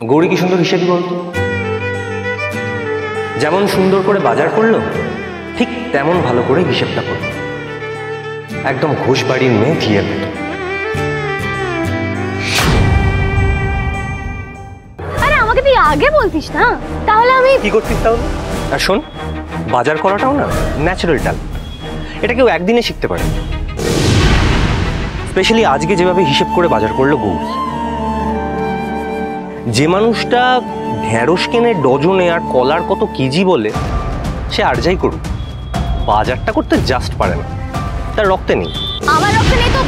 গৌরী কি সুন্দর হিসেবে বলতো, যেমন সুন্দর করে বাজার করলো ঠিক তেমন ভালো করে হিসেবটা করলো, একদম ঘোষ বাড়ির মেয়ে ধিয়ের মতো। আরে আমাকে তুই আগে বলতিস না, তাহলে আমি কি করতিস তাহলে? আর শোন, বাজার করাটাও না ন্যাচারাল ট্যালেন্ট, এটা কেউ একদিনে শিখতে পারে। স্পেশালি আজকে যেভাবে হিসেব করে বাজার করলো গৌরী, যে মানুষটা ঢেঁড়স কেনে ডজনে আর কলার কত কেজি বলে, সে আর যাই করুক বাজারটা করতে জাস্ট পারে না, তার রক্তে নেই। আমার রক্তে নেই তো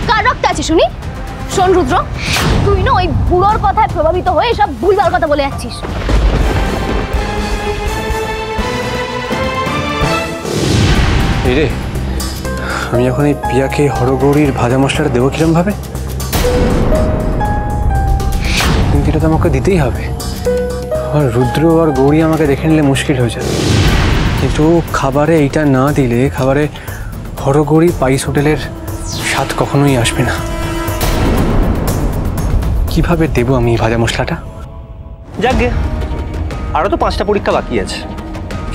কার রক্তে আছে শুনি? শোন রুদ্র, তুই না ওই বুড়োর কথায় প্রভাবিত হয়ে সব ভুলভাল কথা বলে যাচ্ছিস। রে, আমি এখন এই পিয়াকে হরগৌরীর ভাজা মশলাটা দেবো কিরম ভাবে? কিন্তু এটা তো আমাকে দিতেই হবে, আর রুদ্র আর গৌরী আমাকে দেখে নিলে মুশকিল হয়ে যাবে। কিন্তু খাবারে এইটা না দিলে খাবারে হরগৌরী পাইস হোটেলের স্বাদ কখনোই আসবে না। কিভাবে দেবো আমি ভাজা মশলাটা? যাকগে, আরো তো 5টা পরীক্ষা বাকি আছে,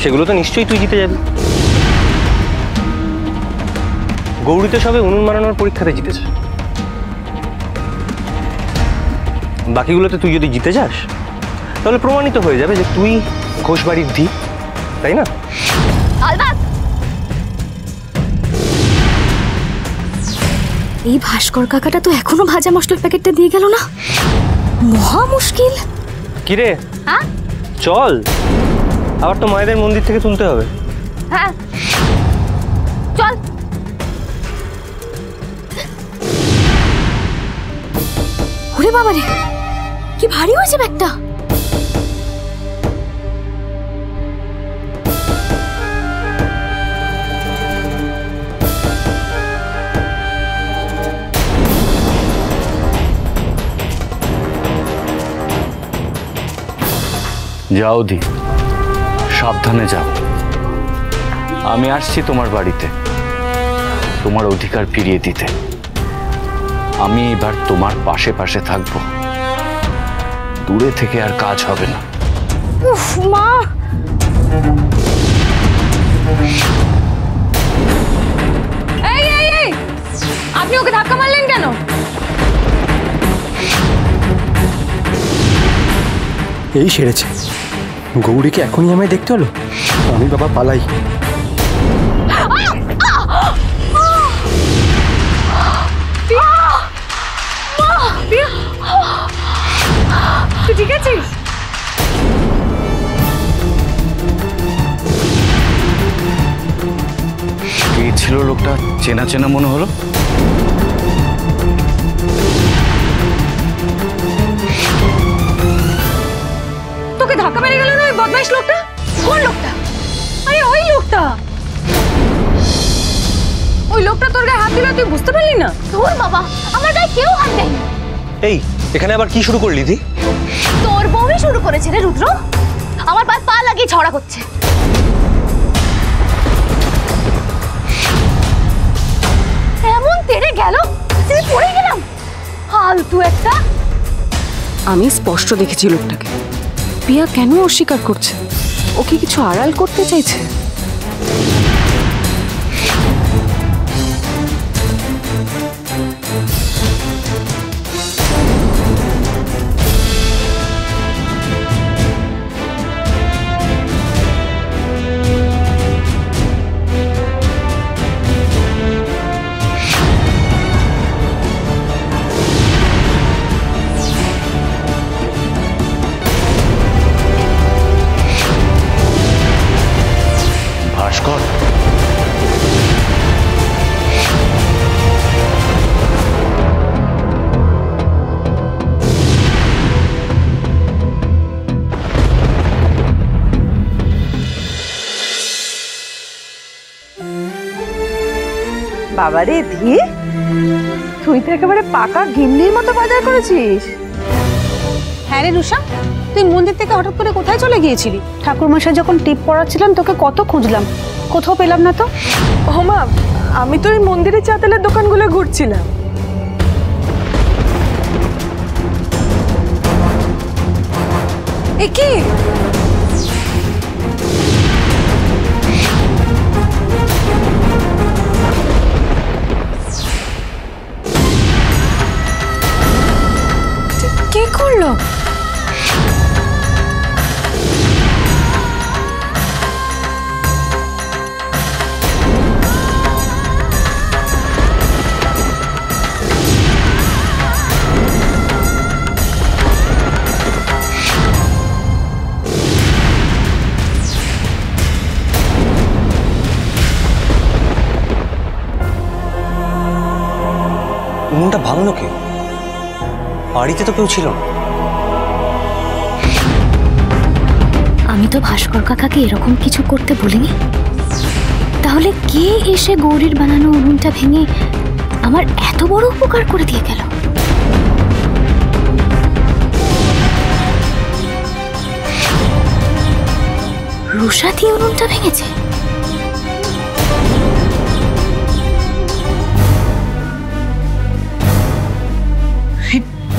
সেগুলো তো নিশ্চয়ই তুই জিতে যাবি। গৌরী তো সবে উনুন মারানোর পরীক্ষাতে জিতেছে, বাকিগুলোতে তুই যদি জিতে যাস তাহলে প্রমাণিত হয়ে যাবে যে তুই ঘোষবাড়ির ধি, তাই না? এই ভাস্কর কাকাটা তো এখনো ভাজা মশলার প্যাকেটটা দিয়ে গেল না, মহা মুশকিল। কিরে, হ্যাঁ চল, আবার তো মায়েদের মন্দির থেকে তুলতে হবে। হ্যাঁ চল। ওরে বাবা রে, কি ভারী হয়েছে ব্যাগটা। যাও দি, সাবধানে যাও। আমি আসছি তোমার বাড়িতে তোমার অধিকার ফিরিয়ে দিতে। আমি এবার তোমার পাশে পাশে থাকবো, দূরে থেকে আর কাজ হবে না। উফ মা, এই এই এই, আপনি ওকে ধাক্কা মারলেন কেন? এই সেরেছে, গৌরীকে এখনই আমায় দেখতে হলো। আমি বাবা পালাই। তুই ঠিক আছিস? কে ছিল লোকটা? চেনা চেনা মনে হলো। তোকে ধাক্কা মেরে গেল না ওই বদমাইশ লোকটা? কোন লোকটা? আরে ওই লোকটা, ওই লোকটা তোর গায়ে হাত দিল, তুই বুঝতে পারলি না? তোর বাবা, আমার গায়ে কেউ হাত দেয়নি। এই, এখানে আবার কি শুরু করলি দি? তোর বউই শুরু করেছে রে রুদ্র, আমার পায়ে পা লাগিয়ে ঝগড়া করছে। এমন তেড়ে গেল যে পড়ে গেলাম, ফালতু একটা। আমি স্পষ্ট দেখেছি লোকটাকে। পিয়া কেন অস্বীকার করছে? ও কি কিছু আড়াল করতে চাইছে? ভাস্কর, বাবারে ধি, তুই তো একেবারে পাকা গিন্নির মতো বাজার করেছিস। হ্যাঁ রে রুষা, তুই মন্দির থেকে হঠাৎ করে কোথায় চলে গিয়েছিলি? ঠাকুরমশাই যখন টিপ পড়াচ্ছিলেন তোকে কত খুঁজলাম, কোথাও পেলাম না তো। ও মা, আমি তো এই মন্দিরের চাতালের দোকানগুলো ঘুরছিলাম। এ কি? কে করলো? উনুনটা ভাঙলো কে? বাড়িতে তো কেউ ছিল না। আমি তো ভাস্কর কাকাকে এরকম কিছু করতে বলিনি। তাহলে কে এসে গৌরীর বানানো উনুনটা ভেঙে আমার এত বড় উপকার করে দিয়ে গেল? রুষা দিয়ে উনুনটা ভেঙেছে?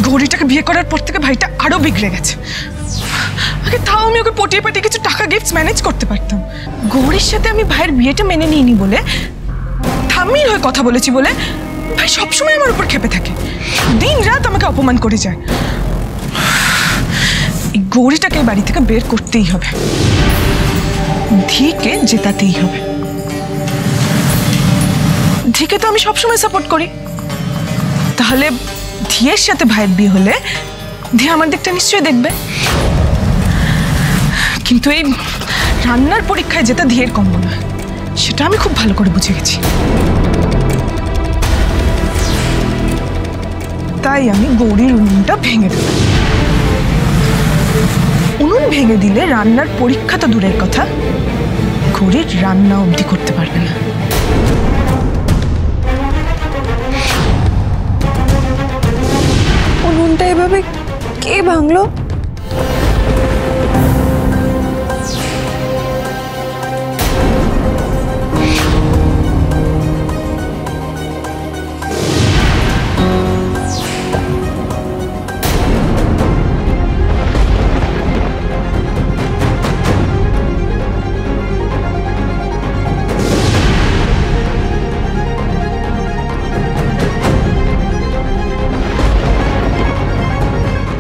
গৌরীটাকে বিয়ে করার পর থেকে ভাইটা আরো বিগড়ে গেছে। আগে তাও আমি ওকে পটিয়ে পাটিয়ে কিছু টাকা গিফট ম্যানেজ করতে পারতাম। গৌরীর সাথে আমি ভাইয়ের বিয়েটা মেনে নিইনি বলে, ঠাম্মির হয়ে কথা বলেছি বলে ভাই সবসময় আমার উপর খেপে থাকে, দিন রাত আমাকে অপমান করে যায়। এই গৌরীটাকে বাড়ি থেকে বের করতেই হবে, ধিকে জেতাতেই হবে। ধিকে তো আমি সবসময় সাপোর্ট করি, তাহলে ধিয়ের সাথে ভাইয়ের বিয়ে হলে ধি আমার দিকটা নিশ্চয়ই দেখবে। কিন্তু এই রান্নার পরীক্ষায় যেটা ধিয়ের কম্ব নয়, সেটা আমি খুব ভালো করে বুঝে গেছি। তাই আমি গৌরীর উনুনটা ভেঙে দিলাম। উনুন ভেঙে দিলে রান্নার পরীক্ষা তো দূরের কথা, গৌরীর রান্না অবধি করতে পারবে না। উনুনটা এভাবে কে ভাঙলো?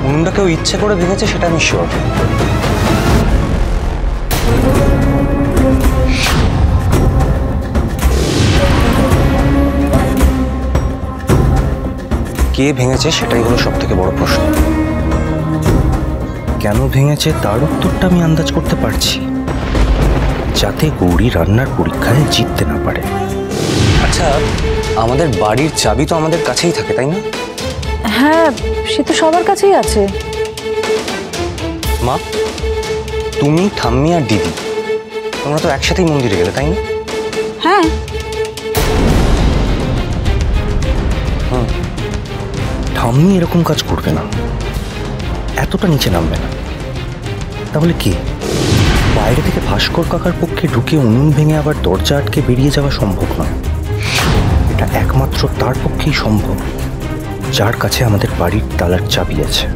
উনুনটা কেউ ইচ্ছে করে ভেঙেছে সেটা আমি শিওর। কে ভেঙেছে সেটাই হলো সব থেকে বড় প্রশ্ন। কেন ভেঙেছে তার উত্তরটা আমি আন্দাজ করতে পারছি, যাতে গৌরী রান্নার পরীক্ষায় জিততে না পারে। আচ্ছা, আমাদের বাড়ির চাবি তো আমাদের কাছেই থাকে, তাই না? হ্যাঁ, সে তো সবার কাছেই আছে। মা, তুমি, ঠাম্মি আর দিদি তোমরা তো একসাথেই মন্দিরে গেলে, তাই না? হ্যাঁ। ঠাম্মি এরকম কাজ করবে না, এতটা নিচে নামবে না। তাহলে কি বাইরে থেকে ভাস্কর কাকার পক্ষে ঢুকে উনুন ভেঙে আবার দরজা আটকে বেরিয়ে যাওয়া সম্ভব নয়? এটা একমাত্র তার পক্ষেই সম্ভব যার কাছে আমাদের বাড়ির তালার চাবি আছে।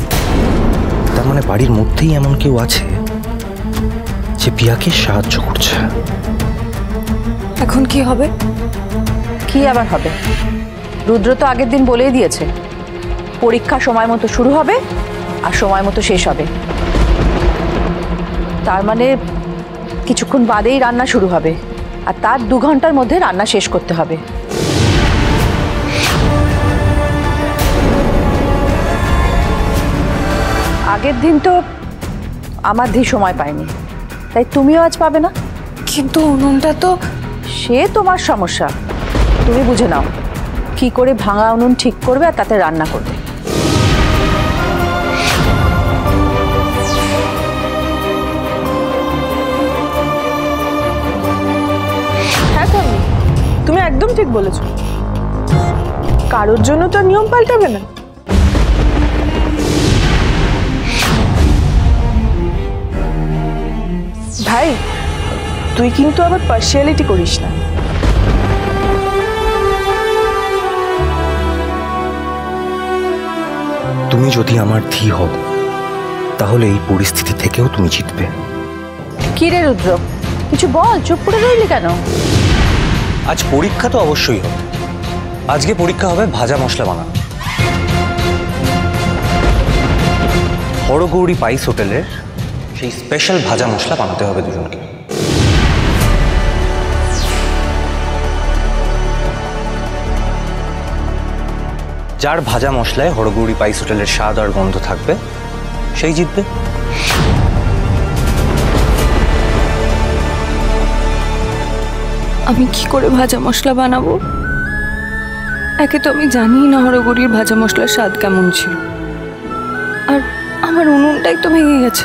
তার মানে বাড়ির মধ্যেই এমন কেউ আছে যে পিয়াকে সাহায্য করছে। এখন কি হবে? কি আবার হবে? রুদ্র তো আগের দিন বলেই দিয়েছে, পরীক্ষা সময় মতো শুরু হবে আর সময় মতো শেষ হবে। তার মানে কিছুক্ষণ বাদেই রান্না শুরু হবে আর তার 2 ঘন্টার মধ্যে রান্না শেষ করতে হবে। আগের দিন তো আমার ধি সময় পায়নি, তাই তুমিও আজ পাবে না। কিন্তু উনুনটা তো... সে তোমার সমস্যা, তুমি বুঝে নাও কি করে ভাঙা উনুন ঠিক করবে আর তাতে রান্না করবে। হ্যাঁ ঠাম্মি, তুমি একদম ঠিক বলেছো। কারোর জন্য তো নিয়ম পাল্টাবে না। ভাই, তুই কিন্তু আবার পার্সিয়ালিটি করিস না। তুমি যদি আমার ধি হও তাহলে এই পরিস্থিতি থেকেও তুমি জিতবে। কি রে রুদ্র, কিছু বল, চুপ করে রইলি কেন? আজ পরীক্ষা তো অবশ্যই হবে। আজকে পরীক্ষা হবে ভাজা মশলা বানানো। হরগৌরী পাইস হোটেলের সেই স্পেশাল ভাজা মশলা বানাতে হবে দুজনকে। যার ভাজা মশলায় হরগৌরী পাইস হোটেলের স্বাদ আর গন্ধ থাকবে সেই জিতবে। আমি কি করে ভাজা মশলা বানাবো? একে তো আমি জানি না হরগৌরীর ভাজা মশলার স্বাদ কেমন ছিল, আর আমার উনুনটাই তো ভেঙে গেছে।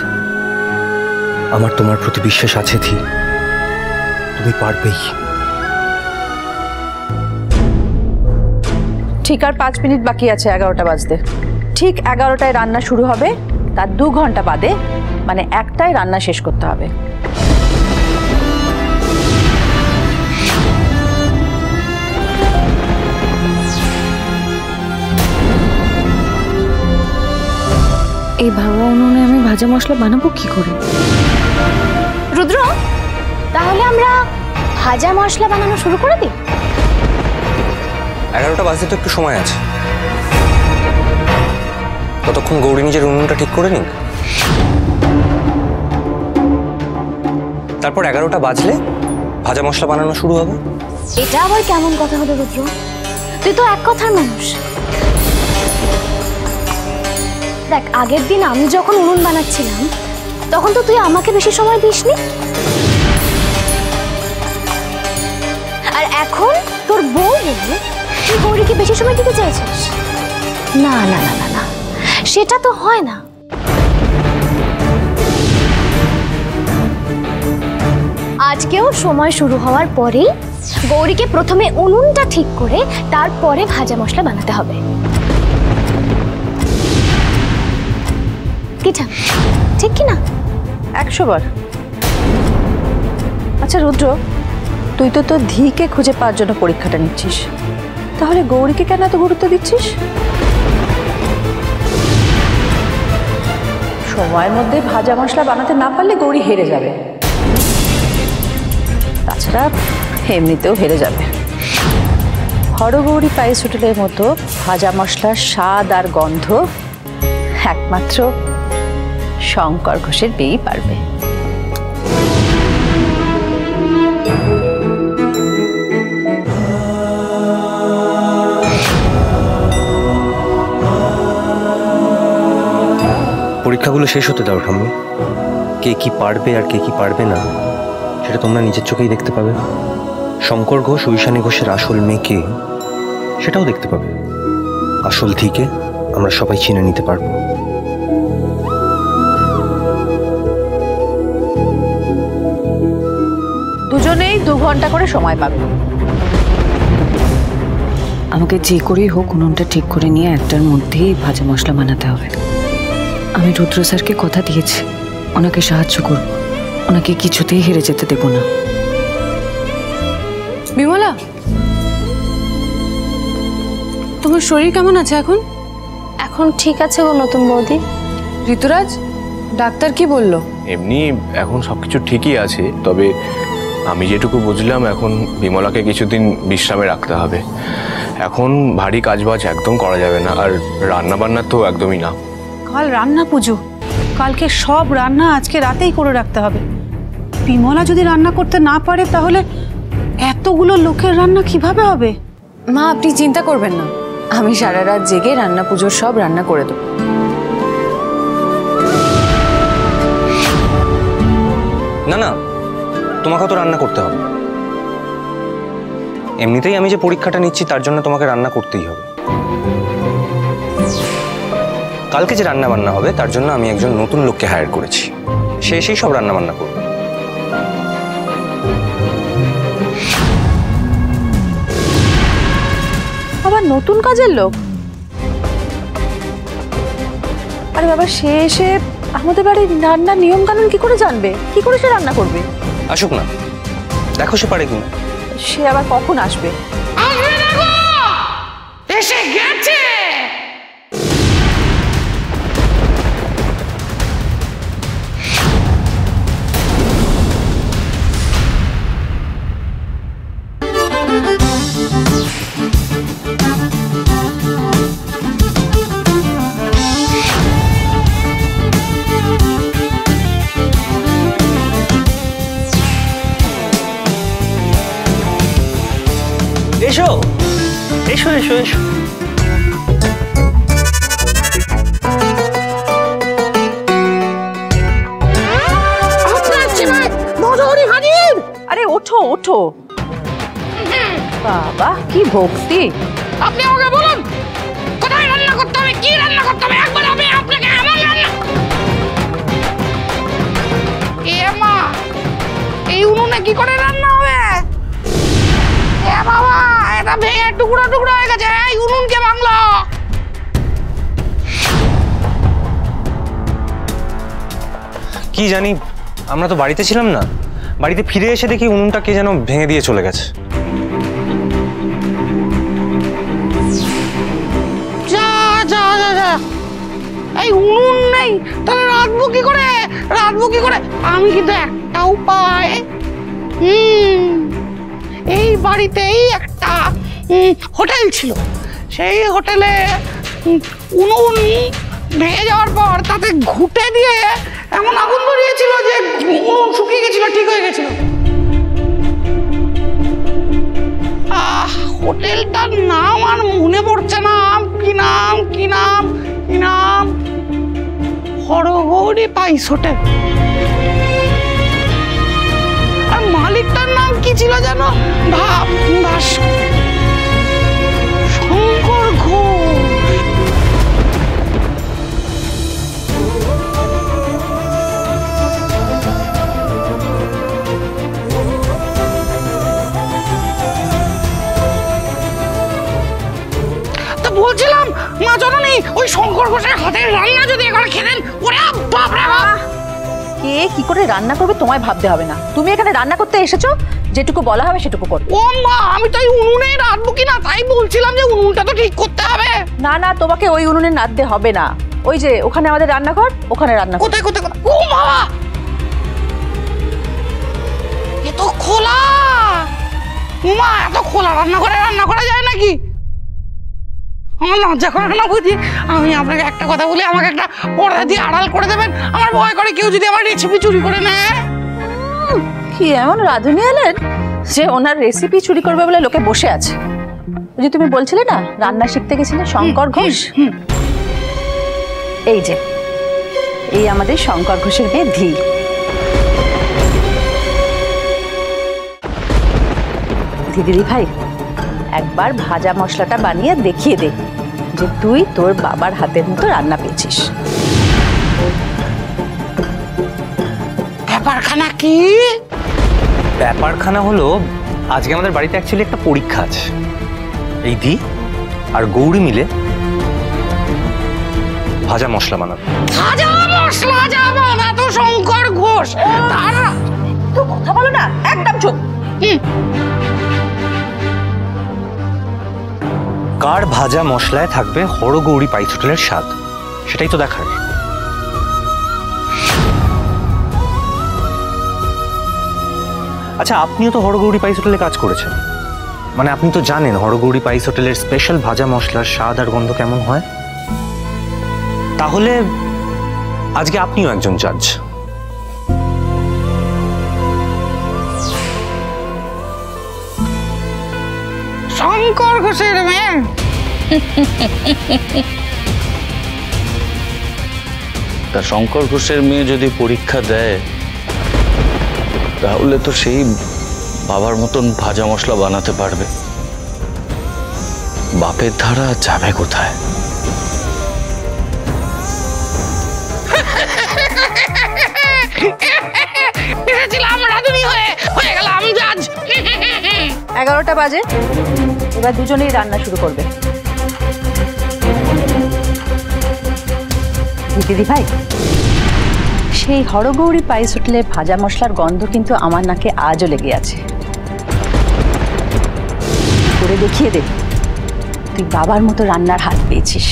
আমার তোমার প্রতি বিশ্বাস আছে ধি, তুমি পারবেই। ঠিক আর 5 মিনিট বাকি আছে 11টা বাজতে। ঠিক 11টায় রান্না শুরু হবে, তার 2 ঘন্টা বাদে মানে 1টায় রান্না শেষ করতে হবে। এই ভাঙা উনুনে আমি ভাজা মশলা বানাবো কি করে? রুদ্র, তাহলে আমরা ভাজা মশলা বানানো শুরু করে দিই। 11টা বাজতে তো একটু সময় আছে, ততক্ষণ গৌরী নিজের উনুনটা ঠিক করে নিক। তারপর 11টা বাজলে ভাজা মশলা বানানো শুরু হবে। এটা আবার কেমন কথা হলো রুদ্র? তুই তো এক কথার মানুষ। দেখ, আগের দিন আমি যখন উনুন বানাচ্ছিলাম তখন তো তুই আমাকে বেশি সময় দিসনি, আর এখন তোর বউ বলে তুই গৌরীকে বেশি সময় দিতে চাইছিস। না না না না না, সেটা তো হয় না। আজকেও সময় শুরু হওয়ার পরেই গৌরীকে প্রথমে উনুনটা ঠিক করে তারপরে ভাজা মশলা বানাতে হবে। ঠিক কি না? 100 বার। আচ্ছা রুদ্র, তুই তো তোর ধিকে খুঁজে পাওয়ার জন্য পরীক্ষাটা নিচ্ছিস, তাহলে গৌরীকে কেন এত গুরুত্ব দিচ্ছিস? সময়ের মধ্যে ভাজা মশলা বানাতে না পারলে গৌরী হেরে যাবে, তাছাড়া এমনিতেও হেরে যাবে। হরগৌরী পাইস হোটেলের মতো ভাজা মশলার স্বাদ আর গন্ধ একমাত্র শঙ্কর ঘোষের পেয়েই পারবে। পরীক্ষাগুলো শেষ হতে দাও ঠাম্মি। কে কি পারবে আর কে কি পারবে না সেটা তোমরা নিজের চোখেই দেখতে পাবে। শঙ্কর ঘোষ ঐশানী ঘোষের আসল মেয়েকে সেটাও দেখতে পাবে। আসল ধিকে আমরা সবাই চিনে নিতে পারবো। দুজনেই 2 ঘন্টা করে সময় পাবে। আমাকে যে করেই হোক উনুনটা ঠিক করে নিয়ে 1টার মধ্যেই ভাজা মশলা বানাতে হবে। আমি রুদ্র স্যারকে কথা দিয়েছি, ওনাকে সাহায্য করব, ওনাকে কিছুতেই হেরে যেতে দেব না। বিমলা, তোমার শরীর কেমন আছে এখন? এখন ঠিক আছে গো নতুন বৌদি। ঋতুরাজ, ডাক্তার কি বললো? এমনি এখন সবকিছু ঠিকই আছে, তবে আমি যেটুকু বুঝলাম এখন বিমলাকে কিছুদিন বিশ্রামে রাখতে হবে। এখন ভারী কাজবাজ একদম করা যাবে না, আর রান্না বান্না তো একদমই না। কাল রান্না পুজো, কালকে সব রান্না আজকে রাতেই করে রাখতে হবে। বিমলা যদি রান্না করতে না পারে তাহলে এতগুলো লোকের রান্না কিভাবে হবে? মা, আপনি চিন্তা করবেন না, আমি সারা রাত জেগে রান্না পুজোর সব রান্না করে দেবো। না না, তোমাকে তো রান্না করতে হবে। এমনিতেই আমি যে পরীক্ষাটা নিচ্ছি তার জন্য তোমাকে রান্না করতেই হবে। কালকে যে রান্না বান্না হবে তার জন্য আমি একজন নতুন লোককে হায়ার করেছি, সে এসেই সব রান্না বান্না করবে। আবার নতুন কাজের লোক? আরে বাবা, সে এসে আমাদের বাড়ির রান্নার নিয়ম কানুন কি করে জানবে? কি করে সে রান্না করবে? আসুক না, দেখো সে পারে কিনা। সে আবার কখন আসবে? এসে গেছে। এসো এসো। আরে ওঠো ওঠো, বাবা কি ভক্তি। আপনি আমাকে বলুন কোথায় রান্না করতে হবে, কি রান্না করতে হবে, একবার আমি আপনাকে আমার রান্না। এ মা, এই উনুনে কি করে রান্না হবে? এ বাবা, এটা ভেঙে টুকরো টুকরো হয়ে গেছে। এই উনুন কে ভাঙলো? কি জানি, আমরা তো বাড়িতে ছিলাম না। বাড়িতে ফিরে এসে দেখি উনুনটা কে যেন ভেঙে দিয়ে চলে গেছে। যা যা যা যা, এই উনুন নেই তাহলে রাঁধবো কি করে? রাঁধবো কি করে? আমি কিন্তু একটা উপায়, এই বাড়িতেই একটা হোটেল ছিল, সেই হোটেলে উনুন ভেঙে যাওয়ার পর তাতে ঘুঁটে দিয়ে এমন আগুন ধরিয়েছিল যে উনুন শুকিয়ে গেছিল, ঠিক হয়ে গেছিল। হোটেলটার নাম আর মনে পড়ছে না, কি নাম কি নাম কি নাম, হরগৌরী পাইস হোটেল। আর মালিকটার নাম কি ছিল যেন? শঙ্কর ঘোষ। বলছিলাম মা জননী, ওই শঙ্কর ঘোষের হাতের রান্না যদি এখানে খেতেন, ওরে বাপ রে বাপ। কে কি করে রান্না করবে তোমায় ভাবতে হবে না, তুমি এখানে রান্না করতে এসেছো, যেটুকু বলা হবে সেটুকু করো। ও মা, আমি তো এই উনুনে রাঁধবো কিনা তাই বলছিলাম, যে উনুনটা তো ঠিক করতে হবে। না না, তোমাকে ওই উনুনে রাঁধতে হবে না, ওই যে ওখানে আমাদের রান্নাঘর, ওখানে রান্না। কোথায় কোথায়? ও বাবা, এ তো খোলা। মা, এত খোলা রান্নাঘরে রান্না করা যায় নাকি? আমার লজ্জা করে না বুঝি। আমি আপনাকে একটা কথা বলি, আমাকে একটা পর্দা দিয়ে আড়াল করে দেবেন। আমার ভয় করে কেউ যদি আমার রেসিপি চুরি করে নেয়। কি এমন রাঁধুনি এলেন যে ওনার রেসিপি চুরি করবে বলে লোকে বসে আছে? যে তুমি বলছিলে না রান্না শিখতে গেছিলে শঙ্কর ঘোষ, এই যে এই আমাদের শঙ্কর ঘোষের মেয়ে ধি। দিদি ভাই, একবার ভাজা মশলাটা বানিয়ে দেখিয়ে দে যে তুই তোর বাবার হাতের মতো রান্না পেয়েছিস। ব্যাপারখানা কি? ব্যাপারখানা হলো, আজকে আমাদের বাড়িতে অ্যাকচুয়ালি একটা পরীক্ষা আছে। এই দি আর গৌরী মিলে ভাজা মশলা বানাবে। ভাজা মশলা যাবে না তো শঙ্কর ঘোষ। তারা তো কথা বলো না, একদম চুপ। কার ভাজা মশলায় থাকবে হরগৌরী পাইস হোটেলের স্বাদ, সেটাই তো দেখার। আচ্ছা, আপনিও তো হরগৌরী পাইস হোটেলে কাজ করেছেন, মানে আপনি তো জানেন হরগৌরী পাইস হোটেলের স্পেশাল ভাজা মশলার স্বাদ আর গন্ধ কেমন হয়। তাহলে আজকে আপনিও একজন জাজ। শঙ্কর ঘোষের মেয়ে। তা শঙ্কর ঘোষের মেয়ে যদি পরীক্ষা দেয়, তাহলে তো সেই বাবার মতন ভাজা মশলা বানাতে পারবে। বাপের ধারা যাবে কোথায়? এসেছিলাম রাঁধুনি হয়ে গেলাম জাজ। 11টা বাজে, এবার দুজনেই রান্না শুরু করবে। দিদি ভাই, সেই হরগৌরী পাইস হোটেলের ভাজা মশলার গন্ধ কিন্তু আমার নাকে আজও লেগে আছে। করে দেখিয়ে দে তুই বাবার মতো রান্নার হাত পেয়েছিস।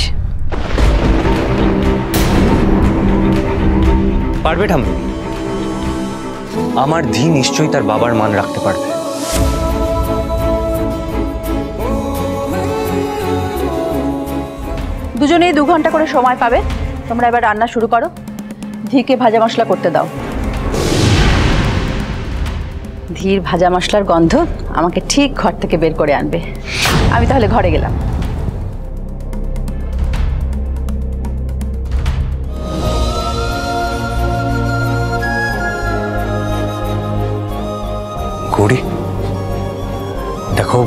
পারবে ঠাম্মি, আমার ধি নিশ্চয়ই তার বাবার মান রাখতে পারবে। দুজনেই 2 ঘন্টা করে সময় পাবে, তোমরা এবার রান্না শুরু করো। ধিকে ভাজা মশলা করতে দাও। ধীর ভাজা মশলার গন্ধ আমাকে ঠিক ঘর থেকে বের করে আনবে। আমি তাহলে ঘরে গেলাম। গৌরী, দেখো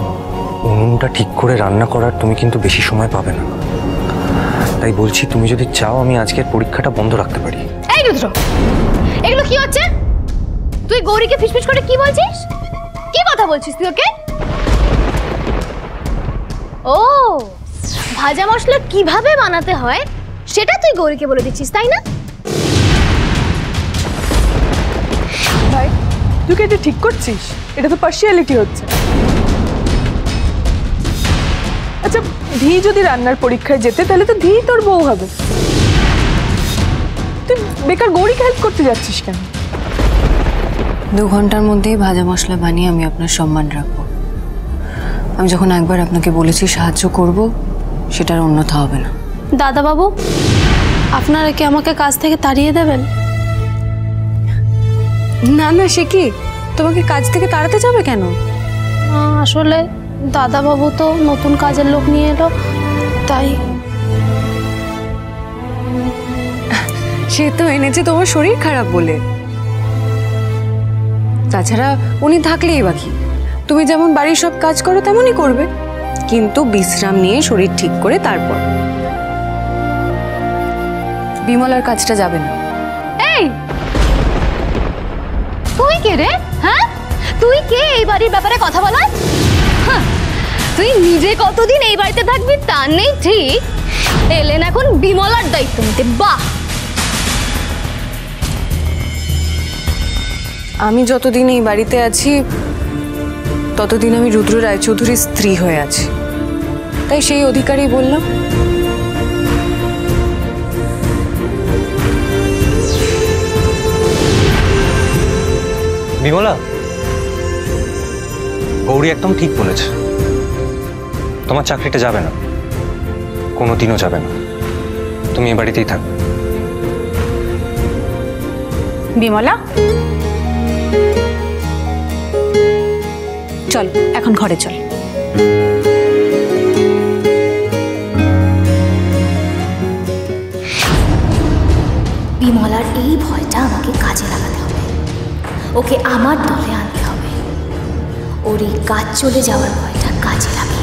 উনুনটা ঠিক করে রান্না করার তুমি কিন্তু বেশি সময় পাবে না। তাই বলছি, তুমি যদি চাও আমি আজকের পরীক্ষাটা বন্ধ রাখতে পারি। এই রুদ্র, এগুলো কি হচ্ছে? তুই গৌরীকে ফিসফিস করে কি বলছিস? কি কথা বলছিস তুই ওকে? ও, ভাজা মশলা কিভাবে বানাতে হয় সেটা তুই গৌরীকে বলে দিচ্ছিস, তাই না? ভাই, তুই কি এটা ঠিক করছিস? এটা তো পার্সিয়ালিটি হচ্ছে। আচ্ছা, ধি যদি রান্নার পরীক্ষায় যেতে, তাহলে তো ধি তোর বউ হবে। তুই বেকার গৌরীকে হেল্প করতে যাচ্ছিস কেন? 2 ঘন্টার মধ্যেই ভাজা মশলা বানিয়ে আমি আপনার সম্মান রাখবো। আমি যখন একবার আপনাকে বলেছি সাহায্য করব, সেটার অন্যথা হবে না। দাদা বাবু, আপনারা কি আমাকে কাজ থেকে তাড়িয়ে দেবেন? না না, সে কি, তোমাকে কাজ থেকে তাড়াতে যাবে কেন? আসলে দাদা বাবু তো নতুন কাজের লোক নিয়ে এলো, তাই। সে তো এনেছে তোমার শরীর খারাপ বলে। তাছাড়া উনি থাকলেই বাকি, তুমি যেমন বাড়ির সব কাজ করো তেমনই করবে, কিন্তু বিশ্রাম নিয়ে শরীর ঠিক করে তারপর। বিমলার কাজটা যাবে না। এই, তুই কে রে? হ্যাঁ, তুই কে এই বাড়ির ব্যাপারে কথা বলার? হ্যাঁ, তুই নিজে কতদিন এই বাড়িতে থাকবি তা নেই ঠিক, এলেন এখন বিমলার দায়িত্ব নিতে। বাহ! আমি যতদিন এই বাড়িতে আছি ততদিন আমি রুদ্র রায়চৌধুরীর স্ত্রী হয়ে আছি, তাই সেই অধিকারই বললাম। বিমলা, গৌরী একদম ঠিক বলেছে, তোমার চাকরিটা যাবে না, কোনোদিনও যাবে না। তুমি এ বাড়িতেই থাকবে। বিমলা, চল এখন ঘরে চল। বিমলার এই ভয়টা আমাকে কাজে লাগাতে হবে, ওকে আমার দলে আনতে হবে। ওর এই কাজ চলে যাওয়ার ভয়টা কাজে লাগে।